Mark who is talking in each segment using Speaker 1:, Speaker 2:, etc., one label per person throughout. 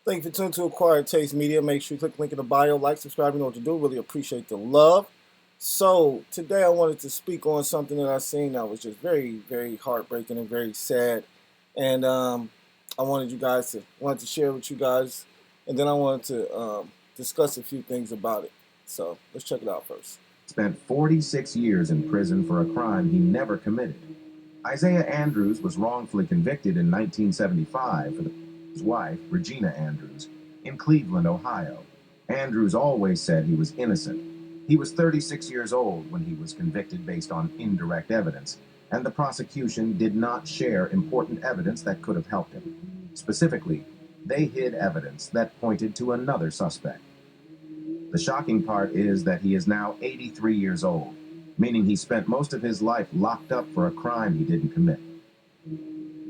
Speaker 1: Thank you for tuning to Acquired Taste Media. Make sure you click the link in the bio, like, subscribe, you know what to do. Really appreciate the love. So today I wanted to speak on something that I seen that was just very, very heartbreaking and very sad. And I wanted to share with you guys, and then I wanted to discuss a few things about it. So let's check it out first.
Speaker 2: Spent 46 years in prison for a crime he never committed. Isaiah Andrews was wrongfully convicted in 1975 for his wife, Regina Andrews, in Cleveland, Ohio. Andrews always said he was innocent. He was 36 years old when he was convicted based on indirect evidence, and the prosecution did not share important evidence that could have helped him. Specifically, they hid evidence that pointed to another suspect. The shocking part is that he is now 83 years old, meaning he spent most of his life locked up for a crime he didn't commit.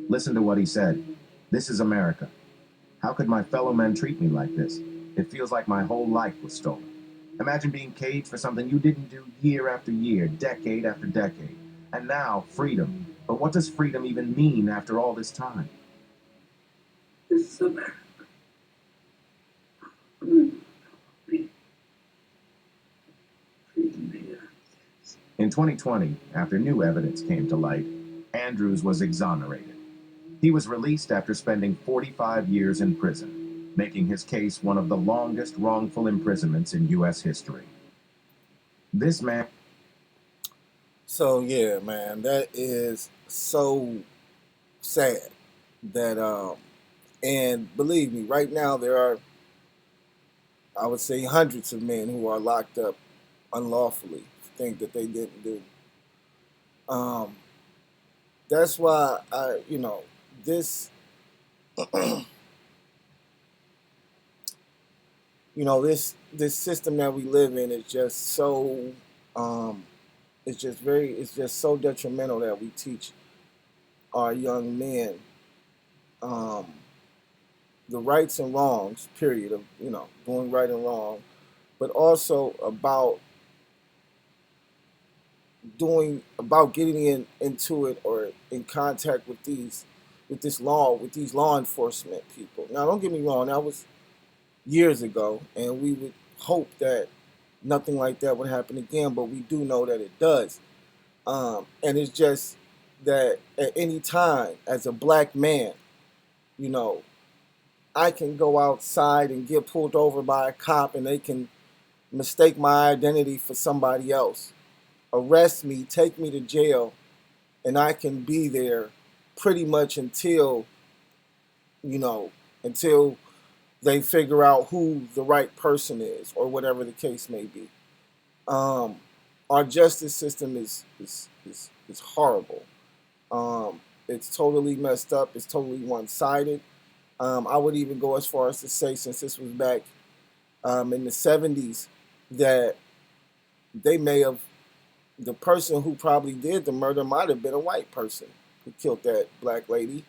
Speaker 2: Listen to what he said. "This is America. How could my fellow men treat me like this? It feels like my whole life was stolen. Imagine being caged for something you didn't do year after year, decade after decade. And now, freedom. But what does freedom even mean after all this time?"
Speaker 3: This is America.
Speaker 2: In 2020, after new evidence came to light, Andrews was exonerated. He was released after spending 45 years in prison, making his case one of the longest wrongful imprisonments in U.S. history. This man.
Speaker 1: So yeah, man, that is so sad that and believe me, right now there are, I would say, hundreds of men who are locked up unlawfully for things that they didn't do. Um, that's why this, this system that we live in is just so, um, it's just so detrimental that we teach our young men um, the rights and wrongs, period, of doing right and wrong, but also about getting into it or in contact with these law enforcement people. Now, don't get me wrong, that was years ago, and we would hope that nothing like that would happen again, but we do know that it does. And it's just that at any time, as a black man, you know, I can go outside and get pulled over by a cop, and they can mistake my identity for somebody else, arrest me, take me to jail, and I can be there pretty much you know, until they figure out who the right person is or whatever the case may be. Um, our justice system is horrible. It's totally messed up. It's totally one-sided. I would even go as far as to say, since this was back in the 70s, that they may have, the person who probably did the murder might have been a white person who killed that black lady,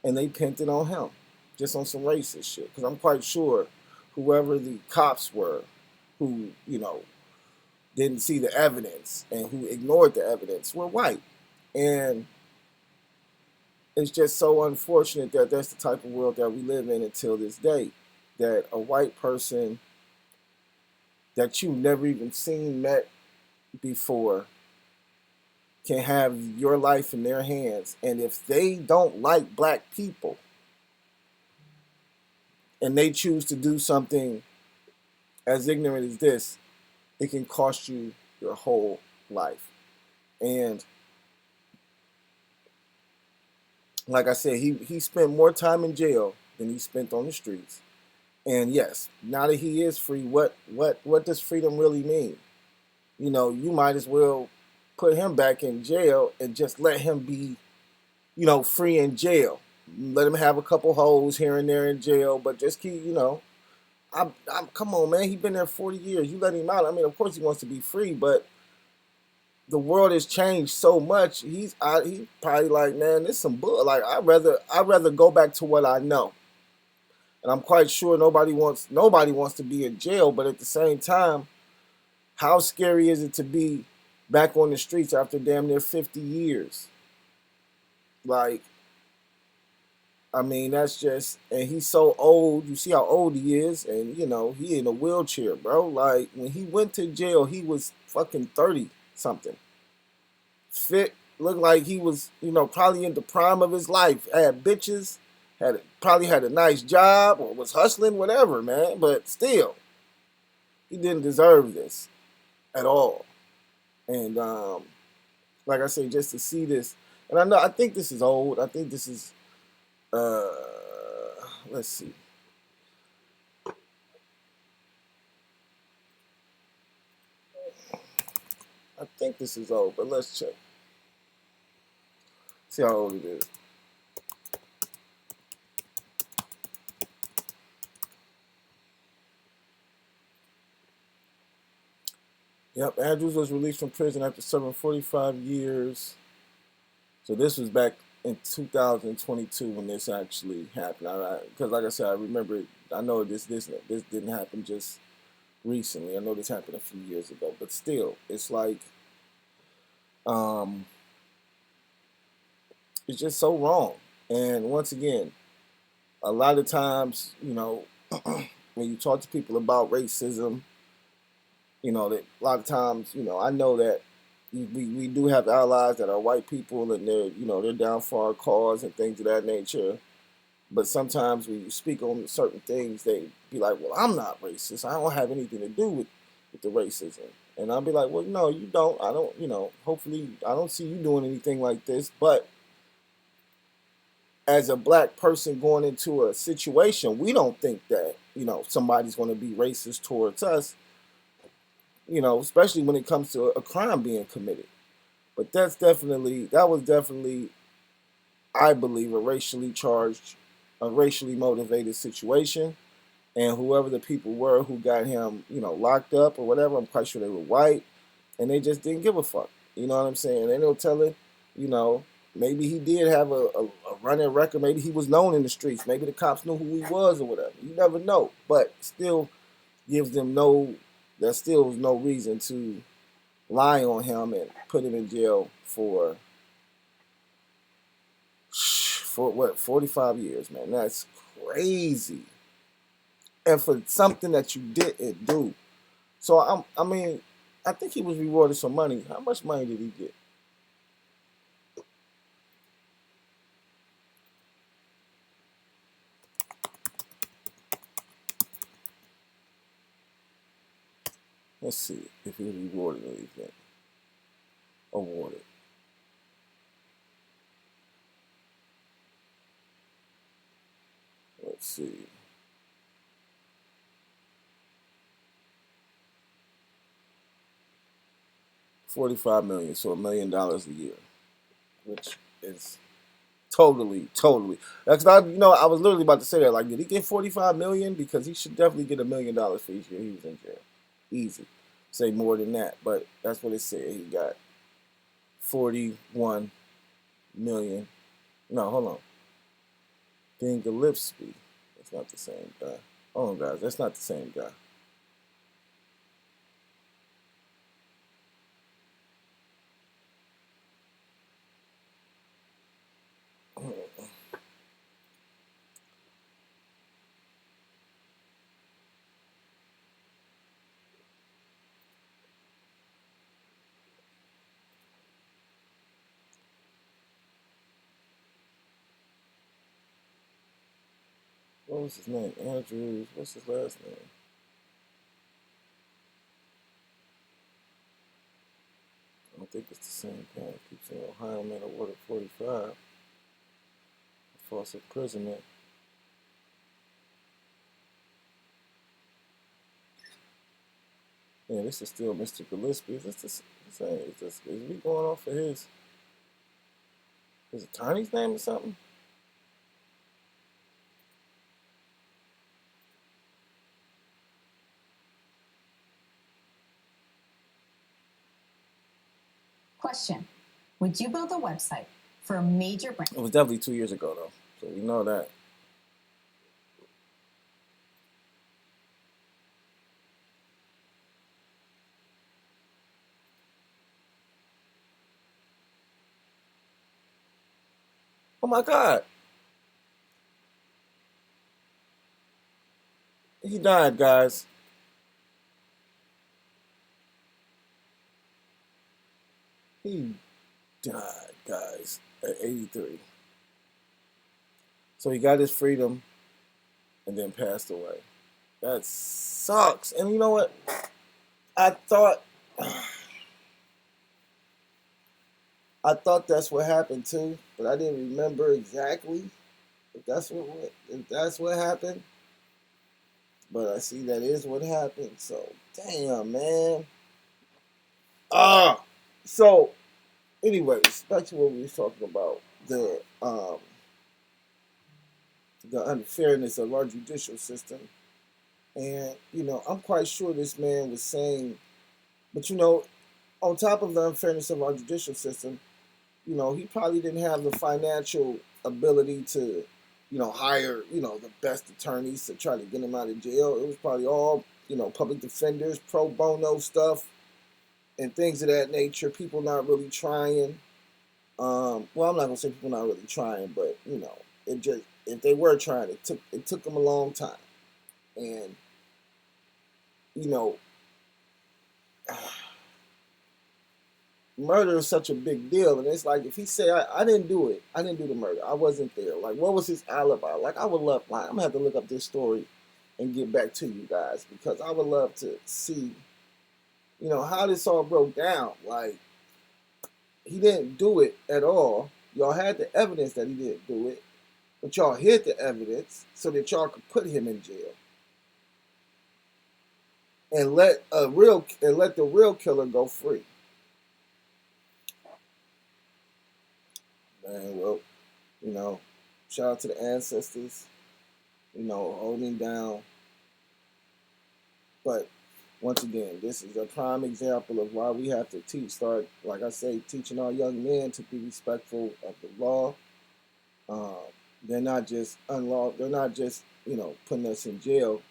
Speaker 1: and they pinned it on him, just on some racist shit. Because I'm quite sure whoever the cops were, who didn't see the evidence and who ignored the evidence, were white, and it's just so unfortunate that that's the type of world that we live in until this day. That a white person that you've never even seen, met before, can have your life in their hands. And if they don't like black people and they choose to do something as ignorant as this, it can cost you your whole life. And like I said, he spent more time in jail than he spent on the streets. And yes, now that he is free, what does freedom really mean? You might as well put him back in jail and just let him be, free in jail. Let him have a couple holes here and there in jail, but just keep, I'm come on, man. He's been there 40 years. You let him out. I mean, of course he wants to be free, but the world has changed so much. He probably like, man, this some bull. Like I'd rather go back to what I know. And I'm quite sure nobody wants to be in jail, but at the same time, how scary is it to be back on the streets after damn near 50 years? Like, I mean, that's just, and he's so old. You see how old he is, and he in a wheelchair, bro. Like when he went to jail, he was fucking 30 something, fit, looked like he was, probably in the prime of his life. Had bitches, probably had a nice job or was hustling, whatever, man. But still, he didn't deserve this at all. And like I say, just to see this, and I think this is old. I think this is, uh, let's see. I think this is old, but let's check. See how old it is. Yep, Andrews was released from prison after serving 45 years. So this was back in 2022 when this actually happened. Because like I said, I remember it. I know this didn't happen just recently. I know this happened a few years ago, but still, it's like um, it's just so wrong. And once again, a lot of times, when you talk to people about racism, that a lot of times, I know that we do have allies that are white people and they're down for our cause and things of that nature. But sometimes when you speak on certain things, they be like, well, I'm not racist. I don't have anything to do with the racism. And I'll be like, well, no, you don't. I don't, hopefully I don't see you doing anything like this. But as a black person going into a situation, we don't think that, somebody's going to be racist towards us, especially when it comes to a crime being committed. But that was definitely, I believe, a racially motivated situation. And whoever the people were who got him, locked up or whatever, I'm quite sure they were white, and they just didn't give a fuck. You know what I'm saying? They don't tell it, you know, maybe he did have a running record. Maybe he was known in the streets. Maybe the cops knew who he was or whatever. You never know. But still gives them there still was no reason to lie on him and put him in jail for what, 45 years, man. That's crazy. And for something that you didn't do. So I mean, I think he was rewarded some money. How much money did he get? Let's see if he was rewarded or anything. Awarded. Let's see. $45 million, so $1 million a year, which is totally. That's not. I was literally about to say that. Like, did he get 45 million? Because he should definitely get $1 million for each year he was in jail. Easy. Say more than that, but that's what it said. He got 41 million. No, hold on. Ben Gillespie. That's not the same guy. Hold on, guys. That's not the same guy. What was his name? Andrews. What's his last name? I don't think it's the same guy. It keeps saying Ohio man awarded 45. False imprisonment. Yeah, this is still Mr. Gillespie. Is this the same? Is we going off of his attorney's name or something?
Speaker 4: Question. Would you build a website for a major brand?
Speaker 1: It was definitely 2 years ago, though. So we know that. Oh my God. He died, guys. He died, guys, at 83. So he got his freedom and then passed away. That sucks. And you know what? I thought I thought that's what happened too, but I didn't remember exactly if that's what happened. But I see that is what happened. So damn, man. Ah. So anyways, back to what we were talking about. The unfairness of our judicial system. And, I'm quite sure this man was saying, but on top of the unfairness of our judicial system, he probably didn't have the financial ability to, hire, the best attorneys to try to get him out of jail. It was probably all, public defenders, pro bono stuff, and things of that nature. People not really trying. Well, I'm not gonna say people not really trying, but it just if they were trying, it took them a long time, and you know, murder is such a big deal, and it's like if he say I didn't do it, I didn't do the murder, I wasn't there. Like, what was his alibi? Like, I would love, like, I'm gonna have to look up this story and get back to you guys because I would love to see, how this all broke down. Like, he didn't do it at all. Y'all had the evidence that he didn't do it, but y'all hid the evidence so that y'all could put him in jail and let the real killer go free. Man, well, shout out to the ancestors, holding down. But once again, this is a prime example of why we have to start, like I say, teaching our young men to be respectful of the law. Um, they're not just they're not just, putting us in jail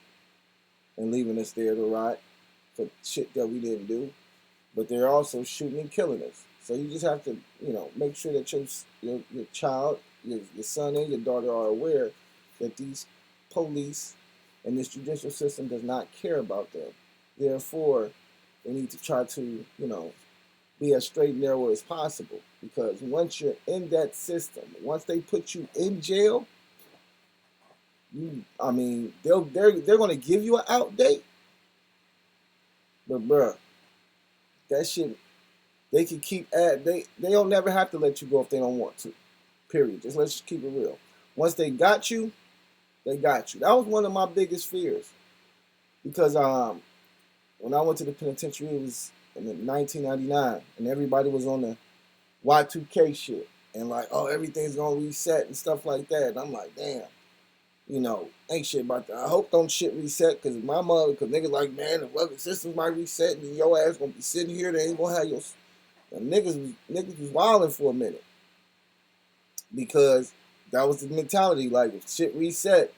Speaker 1: and leaving us there to rot for shit that we didn't do, but they're also shooting and killing us. So you just have to, make sure that your child, your son and your daughter are aware that these police and this judicial system does not care about them. Therefore, they need to try to, be as straight and narrow as possible. Because once you're in that system, once they put you in jail, they're gonna give you an out date, but bruh, that shit they can keep they don't never have to let you go if they don't want to. Period. Just let's just keep it real. Once they got you, they got you. That was one of my biggest fears because when I went to the penitentiary, it was in 1999, and everybody was on the Y2K shit, and like, oh, everything's gonna reset and stuff like that. And I'm like, damn, ain't shit about that. I hope don't shit reset because because niggas like, man, the weather systems might reset and your ass gonna be sitting here. They ain't gonna have your. And niggas was wilding for a minute because that was the mentality. Like, if shit reset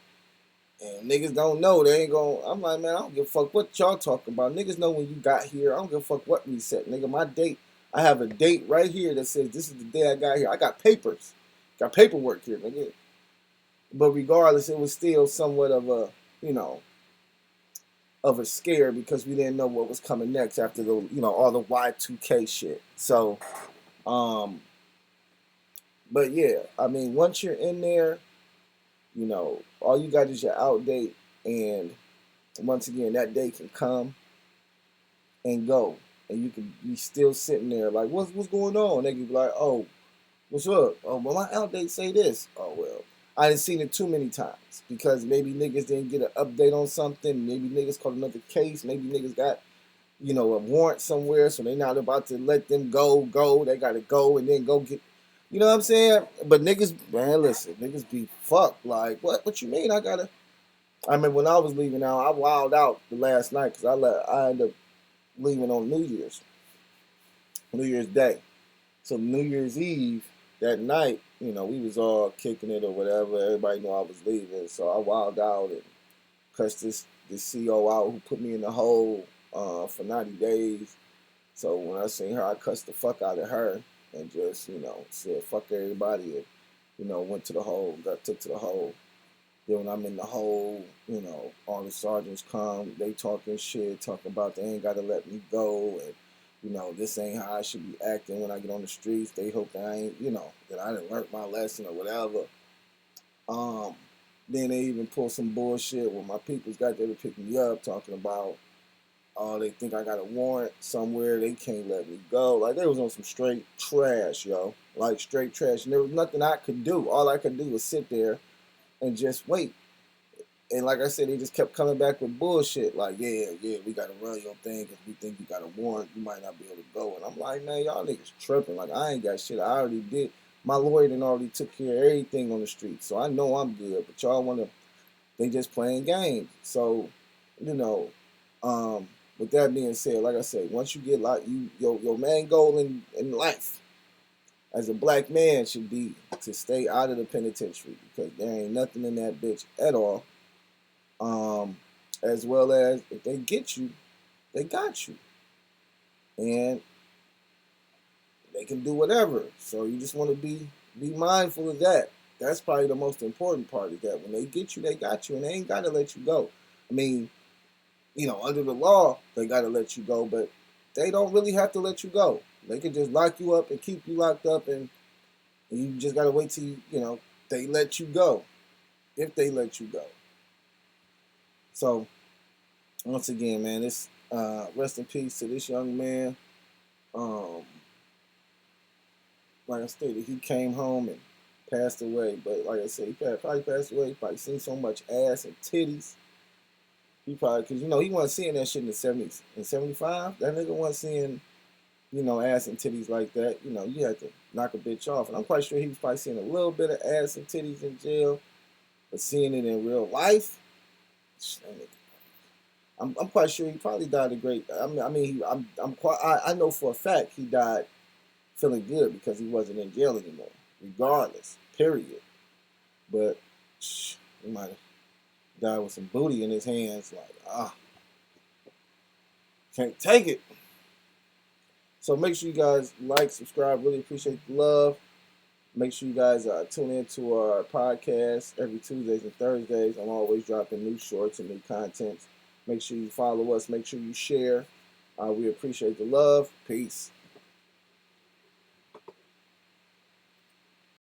Speaker 1: and niggas don't know, they ain't gonna. I'm like, man, I don't give a fuck what y'all talking about. Niggas know when you got here. I don't give a fuck what reset, nigga. My date, I have a date right here that says this is the day I got here. I got papers, got paperwork here, nigga. But regardless, it was still somewhat of a, of a scare because we didn't know what was coming next after the, all the Y2K shit. So, but yeah, I mean, once you're in there, all you got is your out date, and once again, that day can come and go, and you can be still sitting there like, what's going on? They can be like, oh, what's up? Oh, well, my out date say this. Oh, well, I didn't seen it too many times because maybe niggas didn't get an update on something. Maybe niggas caught another case. Maybe niggas got, a warrant somewhere, so they're not about to let them go. They got to go and then go get, you know what I'm saying? But niggas, man, listen, niggas be fucked. Like, what you mean? I mean, when I was leaving out, I wilded out the last night because I ended up leaving on New Year's Day. So New Year's Eve, that night, we was all kicking it or whatever. Everybody knew I was leaving. So I wilded out and cussed this CO out who put me in the hole for 90 days. So when I seen her, I cussed the fuck out of her and just, said fuck everybody and, went to the hole, got took to the hole. Then when I'm in the hole, all the sergeants come, they talking shit, talking about they ain't gotta let me go, and this ain't how I should be acting when I get on the streets. They hope that I ain't, that I didn't learn my lesson or whatever. Um, then they even pull some bullshit when my peoples got there to pick me up, talking about, oh, they think I got a warrant somewhere, they can't let me go. Like, they was on some straight trash, yo. Like, straight trash. And there was nothing I could do. All I could do was sit there and just wait. And like I said, they just kept coming back with bullshit. Like, yeah, we got to run your thing because we think you got a warrant. You might not be able to go. And I'm like, man, y'all niggas tripping. Like, I ain't got shit. I already did. My lawyer done already took care of everything on the street. So I know I'm good. But y'all want to, they just playing games. So, you know, um, with that being said, like I said, once you get like your main goal in life as a black man should be to stay out of the penitentiary because there ain't nothing in that bitch at all. As well as if they get you, they got you, and they can do whatever. So you just want to be mindful of that. That's probably the most important part is that when they get you, they got you, and they ain't got to let you go. I mean, under the law, they got to let you go, but they don't really have to let you go. They can just lock you up and keep you locked up, and you just got to wait till they let you go, if they let you go. So once again, man, this rest in peace to this young man. Um, like I stated, he came home and passed away. But like I said, he probably passed away. He probably seen so much ass and titties. He probably, because he wasn't seeing that shit in the 70s. In 75, that nigga wasn't seeing, ass and titties like that. You had to knock a bitch off. And I'm quite sure he was probably seeing a little bit of ass and titties in jail. But seeing it in real life, I'm quite sure he probably died a great. I know for a fact he died feeling good because he wasn't in jail anymore, regardless. Period. But he might have died with some booty in his hands, like can't take it. So make sure you guys like, subscribe. Really appreciate the love. Make sure you guys tune into our podcast every Tuesdays and Thursdays. I'm always dropping new shorts and new content. Make sure you follow us. Make sure you share. We appreciate the love. Peace.